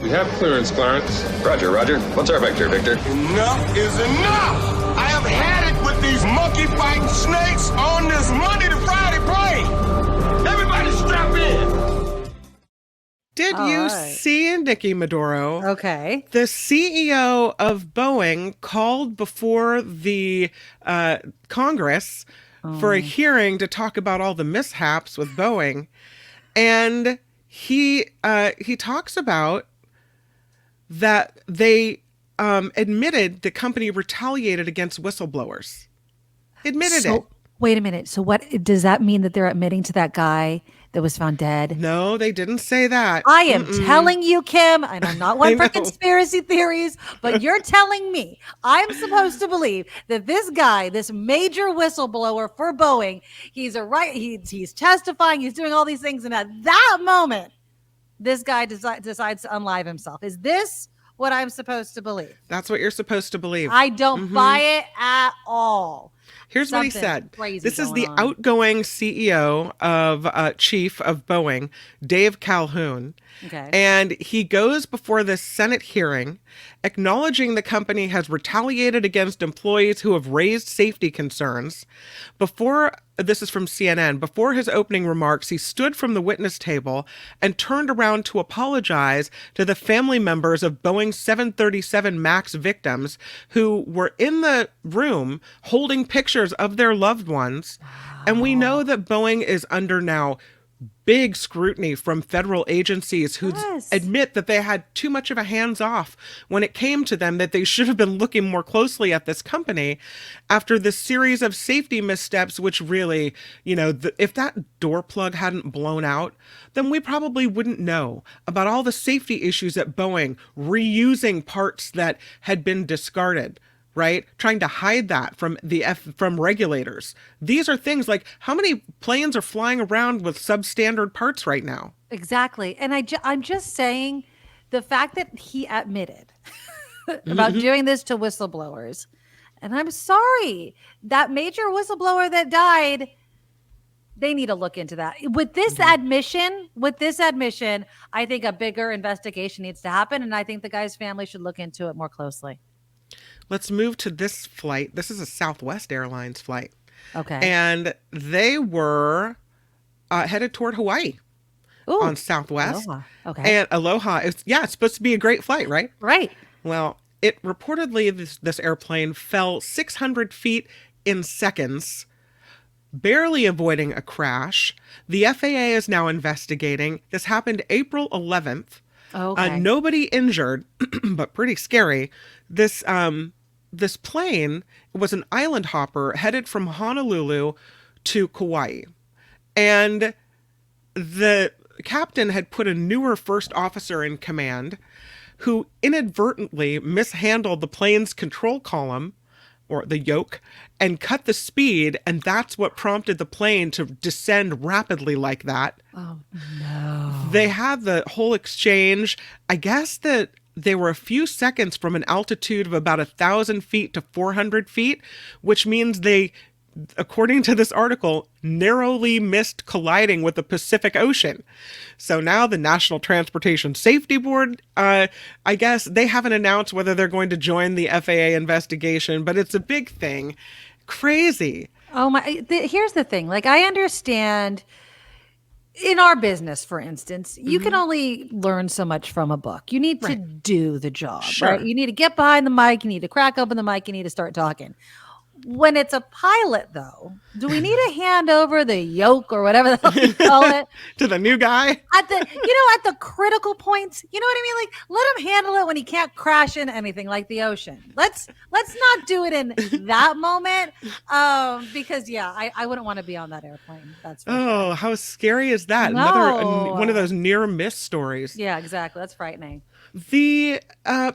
We have clearance, Clarence. Roger, Roger. What's our vector, Victor? Enough is enough! I have had it with these monkey-fighting snakes on this Monday to Friday plane! Everybody strap in! Did you see Nikki Medoro? Okay. The CEO of Boeing called before the Congress for a hearing to talk about all the mishaps with Boeing. And he talks about that they admitted the company retaliated against whistleblowers. Admitted it. Wait a minute. So what does that mean, that they're admitting to that guy that was found dead? No, they didn't say that. I am telling you, Kim, and I'm not one for conspiracy theories, but you're telling me I'm supposed to believe that this guy, this major whistleblower for Boeing, he's testifying, he's doing all these things, and at that moment, this guy decides to unalive himself. Is this what I'm supposed to believe? That's what you're supposed to believe. I don't buy it at all. Here's what he said. This is the outgoing CEO of chief of Boeing, Dave Calhoun. Okay. And he goes before this Senate hearing, acknowledging the company has retaliated against employees who have raised safety concerns. This is from CNN. Before his opening remarks, he stood from the witness table and turned around to apologize to the family members of Boeing 737 MAX victims who were in the room holding pictures of their loved ones. Wow. And we know that Boeing is under now big scrutiny from federal agencies who admit that they had too much of a hands-off when it came to them, that they should have been looking more closely at this company after this series of safety missteps, which really, if that door plug hadn't blown out, then we probably wouldn't know about all the safety issues at Boeing, reusing parts that had been discarded. Right? Trying to hide that from from regulators. These are things like, how many planes are flying around with substandard parts right now? Exactly. And I'm just saying, the fact that he admitted about doing this to whistleblowers, and I'm sorry, that major whistleblower that died, they need to look into that. With this admission, I think a bigger investigation needs to happen. And I think the guy's family should look into it more closely. Let's move to this flight. This is a Southwest Airlines flight. Okay. And they were headed toward Hawaii on Southwest. Aloha. Okay. And Aloha. It's supposed to be a great flight, right? Right. Well, it reportedly, this airplane fell 600 feet in seconds, barely avoiding a crash. The FAA is now investigating. This happened April 11th. Okay. Nobody injured, but pretty scary. This plane was an island hopper headed from Honolulu to Kauai. And the captain had put a newer first officer in command who inadvertently mishandled the plane's control column, or the yoke, and cut the speed, and that's what prompted the plane to descend rapidly like that. Oh, no. They had the whole exchange. I guess that they were a few seconds from an altitude of about 1,000 feet to 400 feet, which means they, according to this article, narrowly missed colliding with the Pacific Ocean. So now the National Transportation Safety Board, I guess they haven't announced whether they're going to join the FAA investigation, but it's a big thing. Crazy. Oh my, here's the thing. Like, I understand in our business, for instance, you can only learn so much from a book. You need to do the job, right? You need to get behind the mic. You need to crack open the mic. You need to start talking. When it's a pilot, though, do we need to hand over the yoke or whatever the hell you call it to the new guy at the critical points? You know what I mean? Like, let him handle it when he can't crash into anything like the ocean. Let's not do it in that moment, because I wouldn't want to be on that airplane. That's for sure. How scary is that? No. Another one of those near miss stories. Yeah, exactly. That's frightening. The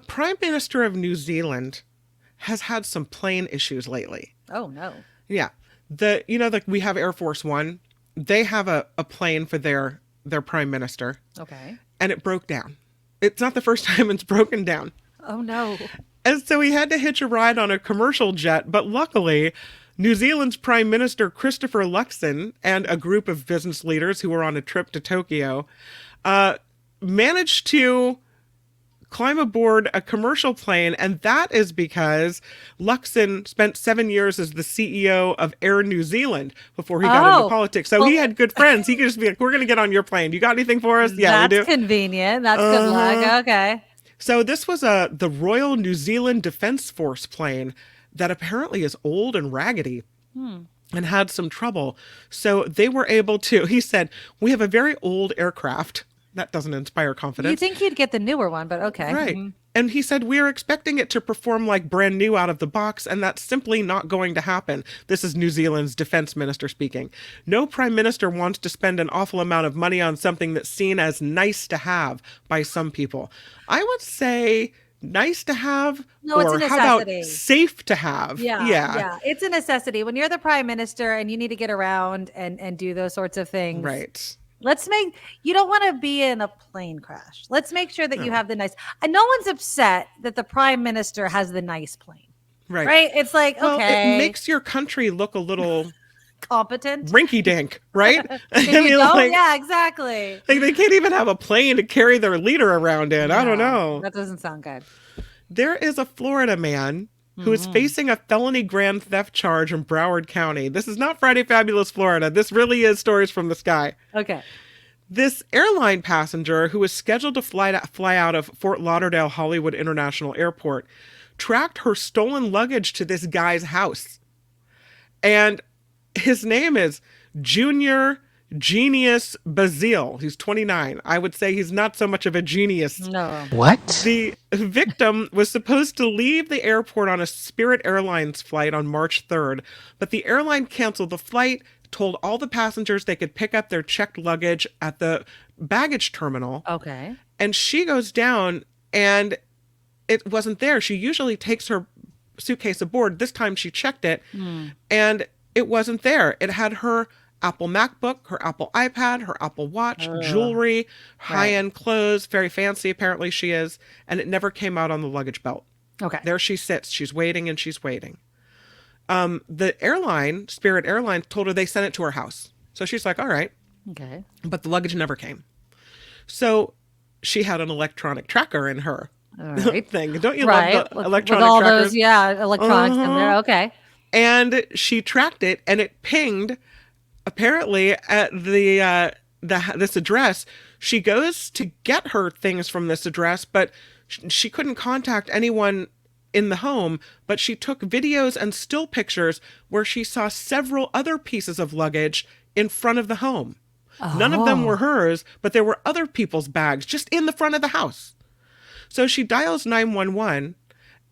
Prime Minister of New Zealand has had some plane issues lately. Oh, no. Yeah. We have Air Force One. They have a plane for their prime minister. Okay. And it broke down. It's not the first time it's broken down. Oh, no. And so he had to hitch a ride on a commercial jet. But luckily, New Zealand's Prime Minister Christopher Luxon and a group of business leaders who were on a trip to Tokyo managed to climb aboard a commercial plane, and that is because Luxon spent 7 years as the CEO of Air New Zealand before he got into politics. So he had good friends. He could just be like, we're going to get on your plane. You got anything for us? Yeah, we do. That's convenient. That's good luck. Okay. So this was the Royal New Zealand Defence Force plane that apparently is old and raggedy. And had some trouble. So they were able to, he said, we have a very old aircraft. That doesn't inspire confidence. You think you'd get the newer one, but okay. Right. And he said, we're expecting it to perform like brand new out of the box, and that's simply not going to happen. This is New Zealand's defense minister speaking. No prime minister wants to spend an awful amount of money on something that's seen as nice to have by some people. I would say nice to have, no, it's a how about necessity. Safe to have? Yeah. It's a necessity. When you're the prime minister and you need to get around and do those sorts of things. Right. You don't want to be in a plane crash. Let's make sure that you have the nice, and no one's upset that the prime minister has the nice plane. Right. It's like, okay. It makes your country look a little competent, rinky dink, right? Yeah, exactly. Like they can't even have a plane to carry their leader around in. No, I don't know. That doesn't sound good. There is a Florida man who is facing a felony grand theft charge in Broward County. This is not Friday Fabulous Florida. This really is Stories from the Sky. Okay. This airline passenger who was scheduled to fly out of Fort Lauderdale Hollywood International Airport tracked her stolen luggage to this guy's house. And his name is Junior Genius Bazile. He's 29. I would say he's not so much of a genius. No. What? The victim was supposed to leave the airport on a Spirit Airlines flight on March 3rd, but the airline canceled the flight, told all the passengers they could pick up their checked luggage at the baggage terminal. Okay. And she goes down and it wasn't there. She usually takes her suitcase aboard. This time she checked it and it wasn't there. It had her Apple MacBook, her Apple iPad, her Apple Watch, jewelry, high-end clothes, very fancy apparently she is, and it never came out on the luggage belt. Okay. There she sits. She's waiting and she's waiting. The airline, Spirit Airlines, told her they sent it to her house. So she's like, all right. Okay. But the luggage never came. So she had an electronic tracker in her thing. Don't you love the electronic with all trackers? those, electronics in there. Okay. And she tracked it and it pinged apparently at this address. She goes to get her things from this address, but she couldn't contact anyone in the home, but she took videos and still pictures where she saw several other pieces of luggage in front of the home. None of them were hers, but there were other people's bags just in the front of the house. So she dials 911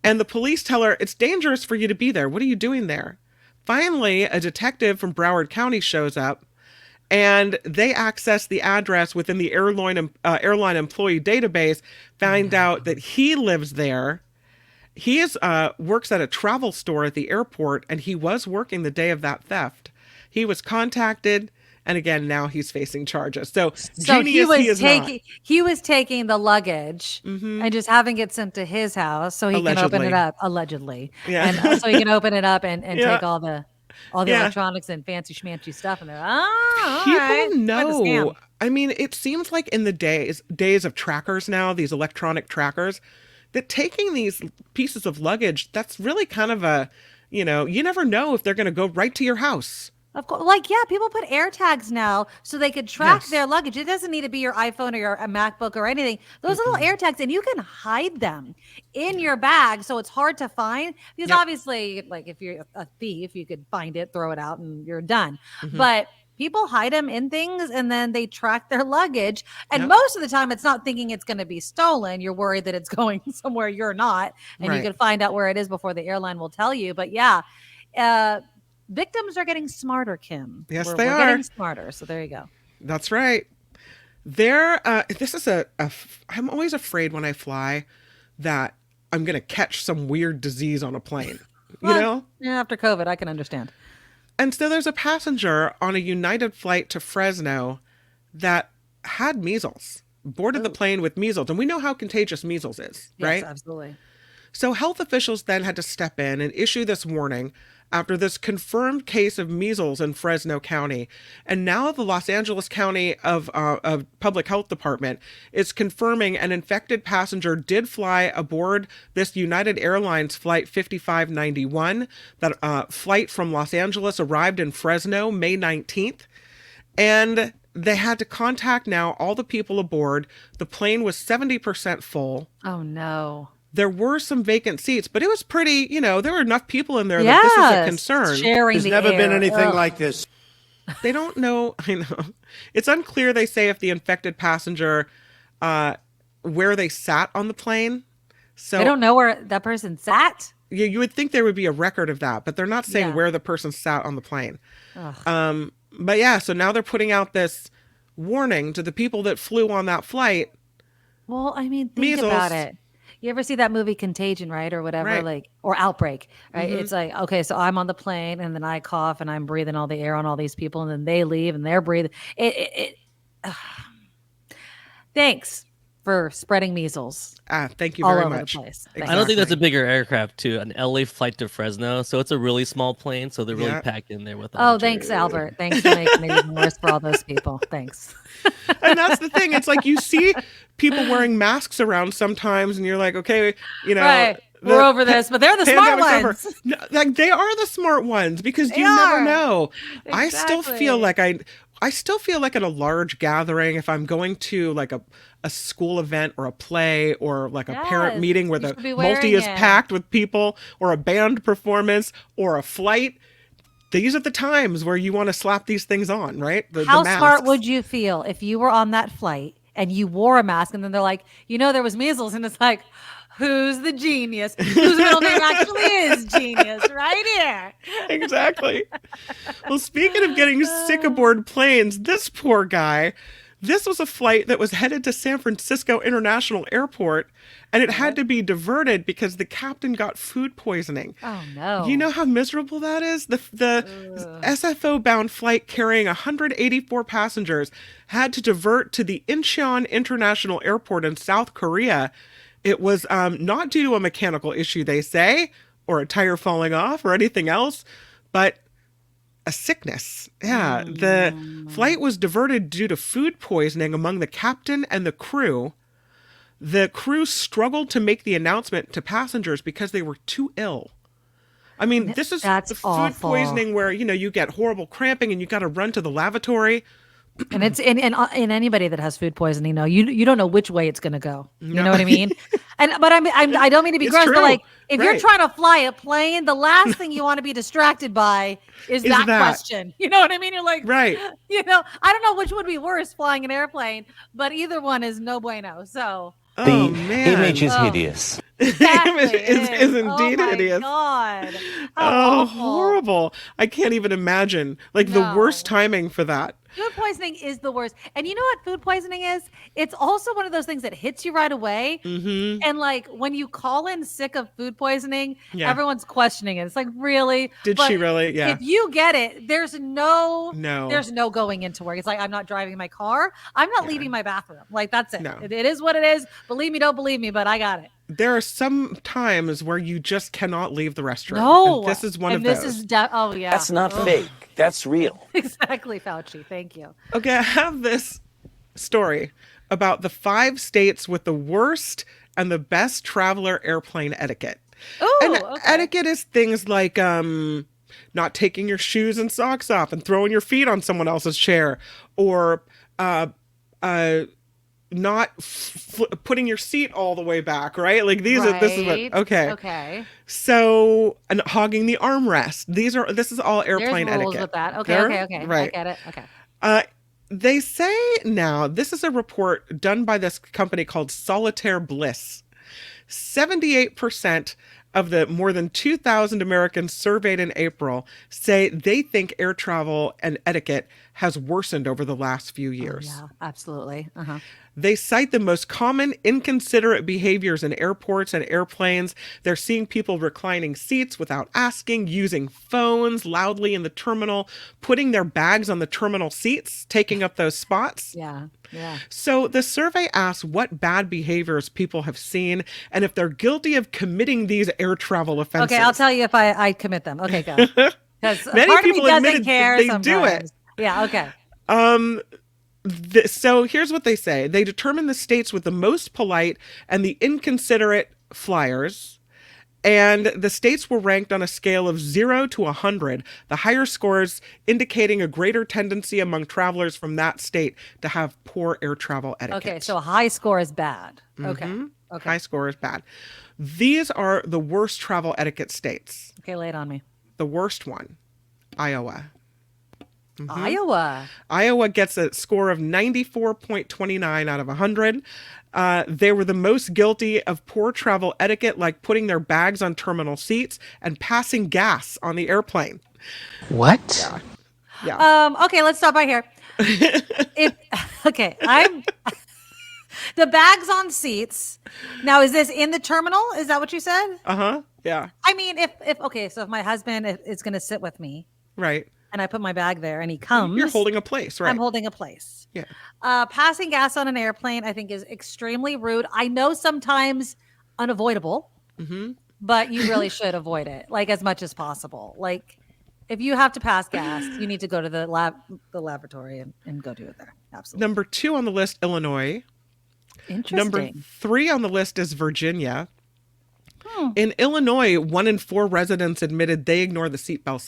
and the police tell her, it's dangerous for you to be there. What are you doing there? Finally, a detective from Broward County shows up and they access the address within the airline employee database, find out that he lives there. He works at a travel store at the airport and he was working the day of that theft. He was contacted. And again, now he's facing charges. So genius, he was taking the luggage and just having it sent to his house so he can open it up, allegedly. Yeah. And so he can open it up and take all the electronics and fancy schmancy stuff. And they're people know. I mean, it seems like in the days of trackers now, these electronic trackers, that taking these pieces of luggage, that's really kind of a, you never know if they're going to go right to your house. Of course, people put air tags now so they could track their luggage. It doesn't need to be your iPhone or your MacBook or anything. Those little air tags, and you can hide them in your bag so it's hard to find. Because obviously, like if you're a thief, you could find it, throw it out, and you're done. But people hide them in things and then they track their luggage. And most of the time, it's not thinking it's going to be stolen. You're worried that it's going somewhere you're not. And you can find out where it is before the airline will tell you. But victims are getting smarter, Kim. Yes, we're are getting smarter. So there you go. That's right. This is I'm always afraid when I fly that I'm going to catch some weird disease on a plane, Yeah, after COVID, I can understand. And so there's a passenger on a United flight to Fresno that had measles, boarded the plane with measles. And we know how contagious measles is, right? Yes, absolutely. So health officials then had to step in and issue this warning after this confirmed case of measles in Fresno County. And now the Los Angeles County of Public Health Department is confirming an infected passenger did fly aboard this United Airlines Flight 5591. That flight from Los Angeles arrived in Fresno May 19th. And they had to contact now all the people aboard. The plane was 70% full. Oh, no. There were some vacant seats, but it was pretty, there were enough people in there that this is a concern. Sharing There's never been anything like this. They don't know. I know. It's unclear, they say, if the infected passenger, where they sat on the plane. So they don't know where that person sat? Yeah, you would think there would be a record of that, but they're not saying where the person sat on the plane. But yeah, so now they're putting out this warning to the people that flew on that flight. Well, I mean, think Measles. about it. You ever see that movie Contagion, right? Or whatever, Right. or Outbreak, right? It's like, okay, so I'm on the plane and then I cough and I'm breathing all the air on all these people and then they leave and they're breathing. Thanks for spreading measles Thank you all very over much. the place. Exactly. I don't think that's a bigger aircraft too. An LA flight to Fresno, so it's a really small plane, so they're really Yeah. packed in there with. Oh, thanks, Albert. Thanks for making it even worse for all those people. Thanks. And that's the thing. It's like you see people wearing masks around sometimes, and you're like, okay, Right. the We're over this, but they're the smart pandemic's over. ones. No, like they are the smart ones because They you never are. know. I still feel Exactly. like I still feel like at a large gathering, if I'm going to like a school event or a play or like a parent Yes, meeting where you the should be multi wearing is it. packed with people or a band performance or a flight, these are the times where you want to slap these things on, right? The How smart masks. would you feel if you were on that flight and you wore a mask and then they're like, there was measles, and it's like, who's the genius? Whose middle name actually is Genius? Right here. Exactly. Well, speaking of getting sick aboard planes, this poor guy, this was a flight that was headed to San Francisco International Airport, and it had to be diverted because the captain got food poisoning. Oh no. You know how miserable that is? The SFO-bound flight carrying 184 passengers had to divert to the Incheon International Airport in South Korea. It was not due to a mechanical issue, they say, or a tire falling off or anything else, but a sickness. Yeah, the flight was diverted due to food poisoning among the captain and the crew. The crew struggled to make the announcement to passengers because they were too ill. I mean, this is That's the food awful. poisoning where, you get horrible cramping and you got to run to the lavatory. And it's in anybody that has food poisoning, you don't know which way it's going to go. You know what I mean? But I don't mean to be It's gross, true. but like if you're Right. trying to fly a plane, the last thing you want to be distracted by is that question. You know what I mean? You're like, Right. I don't know which would be worse, flying an airplane, but either one is no bueno. So Oh, man. image is Oh. hideous. exactly, is it indeed oh my hideous. God. How Oh, awful. horrible. I can't even imagine. Like the worst No. timing for that. Food poisoning is the worst. And you know what food poisoning is? It's also one of those things that hits you right away. Mm-hmm. And like when you call in sick of food poisoning, Yeah. everyone's questioning it. It's like, really? Did But she really? Yeah. If you get it, there's no going into work. It's like, I'm not driving my car. I'm not leaving my bathroom. Like, that's it. No. It is what it is. Believe me, don't believe me, but I got it. There are some times where you just cannot leave the restaurant. No. And this is one and of this those. is oh yeah. That's not Ugh. fake. That's real. Exactly, Fauci. Thank you. Okay, I have this story about the 5 states with the worst and the best traveler airplane etiquette. Oh, And okay. etiquette is things like not taking your shoes and socks off and throwing your feet on someone else's chair, or not putting your seat all the way back, right? Like this is Right. what, okay. Okay. So, and hogging the armrest. This is all airplane There's rules etiquette. with that. Okay, There? okay. Right. I get it. Okay. They say now, this is a report done by this company called Solitaire Bliss. 78% of the more than 2,000 Americans surveyed in April say they think air travel and etiquette has worsened over the last few years. Yeah, absolutely. They cite the most common inconsiderate behaviors in airports and airplanes. They're seeing people reclining seats without asking, using phones loudly in the terminal, putting their bags on the terminal seats, taking up those spots. Yeah. So the survey asks what bad behaviors people have seen and if they're guilty of committing these air travel offenses. Okay, I'll tell you if I commit them. Okay, go. Because Many part of me people doesn't admitted care they sometimes. do it. Yeah, okay. So here's what they say. They determine the states with the most polite and the inconsiderate flyers. And the states were ranked on a scale of 0 to 100, the higher scores indicating a greater tendency among travelers from that state to have poor air travel etiquette. Okay, so a high score is bad. Okay. Okay. High score is bad. These are the worst travel etiquette states. Okay, lay it on me. The worst one, Iowa. Iowa gets a score of 94.29 out of 100. They were the most guilty of poor travel etiquette, like putting their bags on terminal seats and passing gas on the airplane. What? Yeah. Okay, let's stop right here. I'm the bags on seats. Now, is this in the terminal? Is that what you said? Yeah. I mean, if my husband is going to sit with me, Right. and I put my bag there and he comes, You're holding a place, right? I'm holding a place. Yeah. Passing gas on an airplane, I think, is extremely rude. I know sometimes unavoidable, but you really should avoid it, like, as much as possible. Like, if you have to pass gas, you need to go to the laboratory and go do it there. Absolutely. Number 2 on the list, Illinois. Interesting. Number 3 on the list is Virginia. In Illinois, 1 in 4 residents admitted they ignore the seatbelt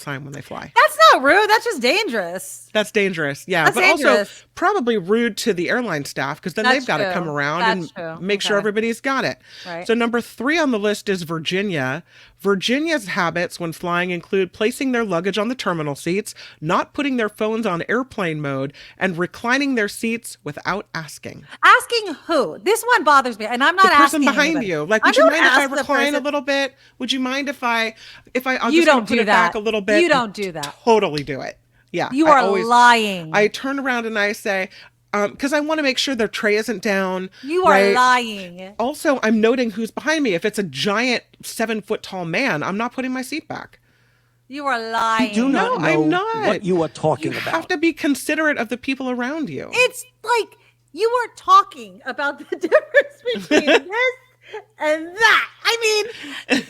sign when they fly. That's not rude. That's just dangerous. That's dangerous. Yeah. That's but dangerous. Also probably rude to the airline staff because then they've got to come around and make sure everybody's got it. Right. So number 3 on the list is Virginia. Virginia's habits when flying include placing their luggage on the terminal seats, not putting their phones on airplane mode, and reclining their seats without asking. Asking who? This one bothers me, and I'm not The person asking behind anybody. you. Like, I would you don't mind if I ask the recline a person- little bit? Would you mind if I'll You just don't put do it back that. a little bit? You don't do that. Totally do it. Yeah. You I are always- lying. I turn around and I say, because I want to make sure their tray isn't down. You are lying. Also, I'm noting who's behind me. If it's a giant 7-foot tall man, I'm not putting my seat back. You are lying. Do not No, I'm know not. what you are talking You about. have to be considerate of the people around you. It's like you are talking about the difference between this and that. I mean,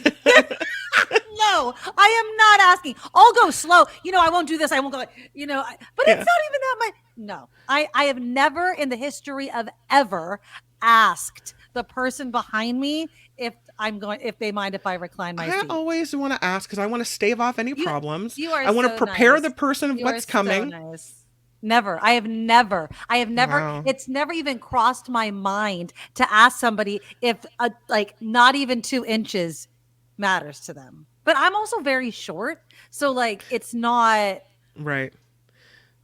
no, I am not asking. I'll go slow. I won't do this. I won't go. But it's not even that much. No, I have never in the history of ever asked the person behind me if they mind if I recline my I seat. always want to ask because I want to stave off any problems. You are I want to so prepare nice. the person of You what's are so coming. nice. Never. I have never. Wow. It's never even crossed my mind to ask somebody if not even 2 inches matters to them. But I'm also very short, so it's not. Right.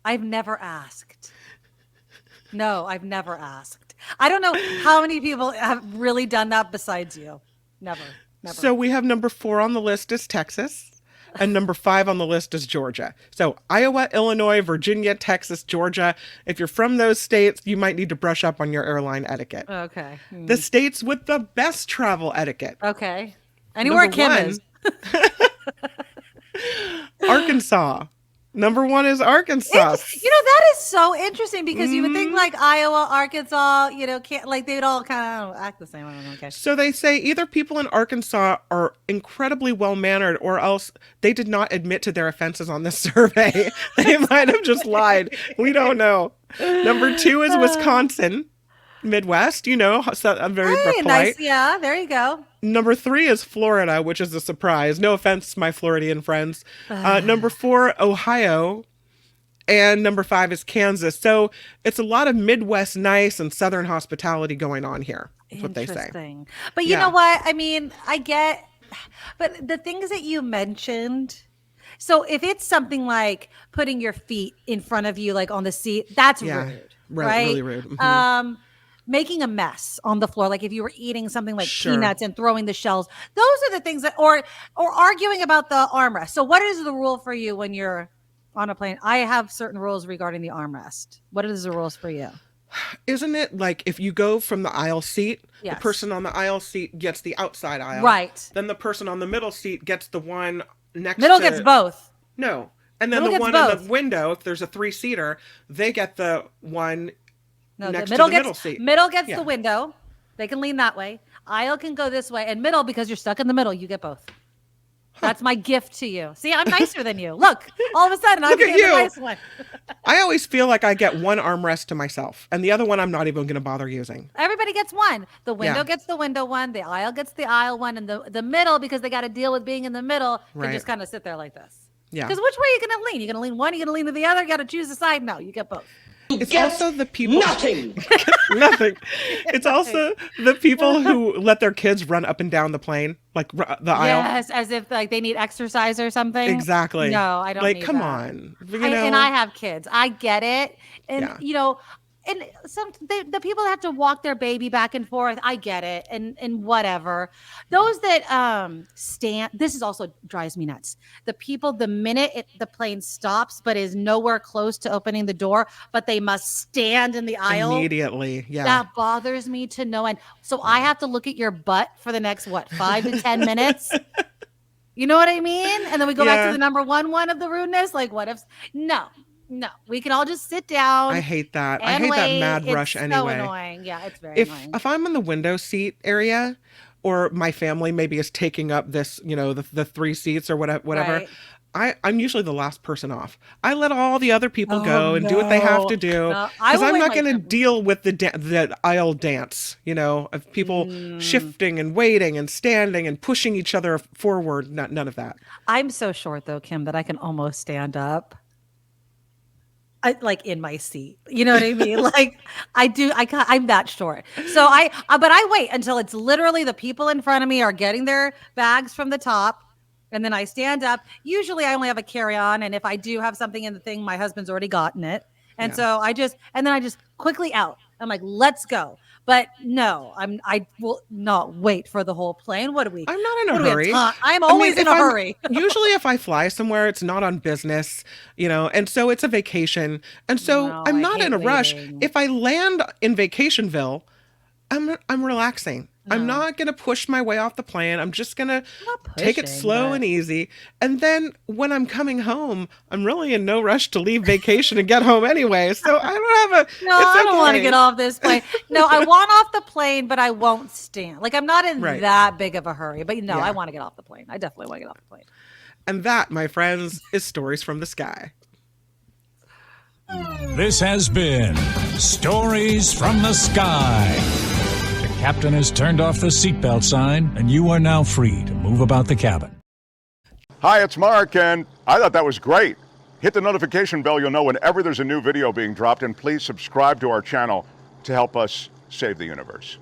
I've never asked. No, I've never asked. I don't know how many people have really done that besides you. Never. So we have number 4 on the list is Texas. And number 5 on the list is Georgia. So Iowa, Illinois, Virginia, Texas, Georgia. If you're from those states, you might need to brush up on your airline etiquette. Okay. The states with the best travel etiquette. Okay. Anywhere Number Kim 1, is. Arkansas. Number 1 is Arkansas. That is so interesting because you would think Iowa, Arkansas, can't they'd all kind of act the same. I don't know. Okay. So they say either people in Arkansas are incredibly well-mannered or else they did not admit to their offenses on this survey. They might have just lied. We don't know. Number 2 is Wisconsin, Midwest, so I'm very polite. Nice. Yeah, there you go. Number 3 is Florida, which is a surprise. No offense, my Floridian friends. Number 4, Ohio. And number 5 is Kansas. So it's a lot of Midwest nice and Southern hospitality going on here. That's what they say. Interesting. But you know what? I mean, but the things that you mentioned. So if it's something like putting your feet in front of you, on the seat, that's rude. Right? Really rude. Mhm. Making a mess on the floor, like if you were eating something like Sure. peanuts and throwing the shells, those are the things that, or arguing about the armrest. So what is the rule for you when you're on a plane, I have certain rules regarding the armrest. What is the rules for you? Isn't it like if you go from the aisle seat, Yes. the person on the aisle seat gets the outside aisle. Right. Then the person on the middle seat gets the one next Middle to... gets both. No. And then Middle the gets one in both. the window, if there's a 3-seater, they get the one No, next the middle to the gets middle seat. middle gets Yeah. the window. They can lean that way. Aisle can go this way, and middle, because you're stuck in the middle, you get both. That's my gift to you. See, I'm nicer than you. Look, all of a sudden, I'm Look at getting the you. nice one. I always feel like I get one armrest to myself, and the other one I'm not even going to bother using. Everybody gets one. The window Yeah. gets the window one. The aisle gets the aisle one, and the middle, because they got to deal with being in the middle, can Right. just kind of sit there like this. Yeah. Because which way are you going to lean? You're going to lean one. You're going to lean to the other. You got to choose a side. No, you get both. It's also the people... Nothing. Nothing. It's also the people who let their kids run up and down the plane, like the aisle. Yes, as if like they need exercise or something. Exactly. No, I don't. Like, need come that. on. You I- know, and I have kids. I get it. And Yeah. And the people that have to walk their baby back and forth, I get it. And whatever. Those that stand, this is also drives me nuts. The people, the minute the plane stops but is nowhere close to opening the door, but they must stand in the aisle. immediately. Yeah. That bothers me to no end. So I have to look at your butt for the next 5 to 10 minutes. You know what I mean? And then we go back Yeah. to the number one of the rudeness. Like, what if? No, we can all just sit down. I hate that. I and hate that wait. mad It's rush so anyway. annoying. Yeah, it's very If annoying. I'm in the window seat area, or my family maybe is taking up this, the 3 seats or whatever, Right. I'm usually the last person off. I let all the other people go and do what they have to do, No, I because will I'm wait not my going to turn. deal with the aisle dance, of people shifting and waiting and standing and pushing each other forward. None of that. I'm so short though, Kim, that I can almost stand up. Like in my seat, you know what I mean? Like I'm that short. So but I wait until it's literally the people in front of me are getting their bags from the top. And then I stand up. Usually I only have a carry-on. And if I do have something in the thing, my husband's already gotten it. And Yeah. so I just quickly out. I'm like, let's go. But no, I will not wait for the whole plane. What do we? I'm not in what a do we have hurry. time? I'm I mean, always in if a I'm- hurry. Usually if I fly somewhere, it's not on business, and so it's a vacation. And so No, I'm I not in hate a rush. waiting. If I land in Vacationville, I'm relaxing. I'm No. not going to push my way off the plane. I'm just going to not take it pushing, slow but- and easy. And then when I'm coming home, I'm really in no rush to leave vacation and get home anyway. So I don't have a... No, it's I don't want to okay. get off this plane. No, I want off the plane, but I won't stand. Like I'm not in Right. that big of a hurry. But no, Yeah. I want to get off the plane. I definitely want to get off the plane. And that, my friends, is Stories from the Sky. This has been Stories from the Sky. The captain has turned off the seatbelt sign, and you are now free to move about the cabin. Hi, it's Mark, and I thought that was great. Hit the notification bell, you'll know whenever there's a new video being dropped, and please subscribe to our channel to help us save the universe.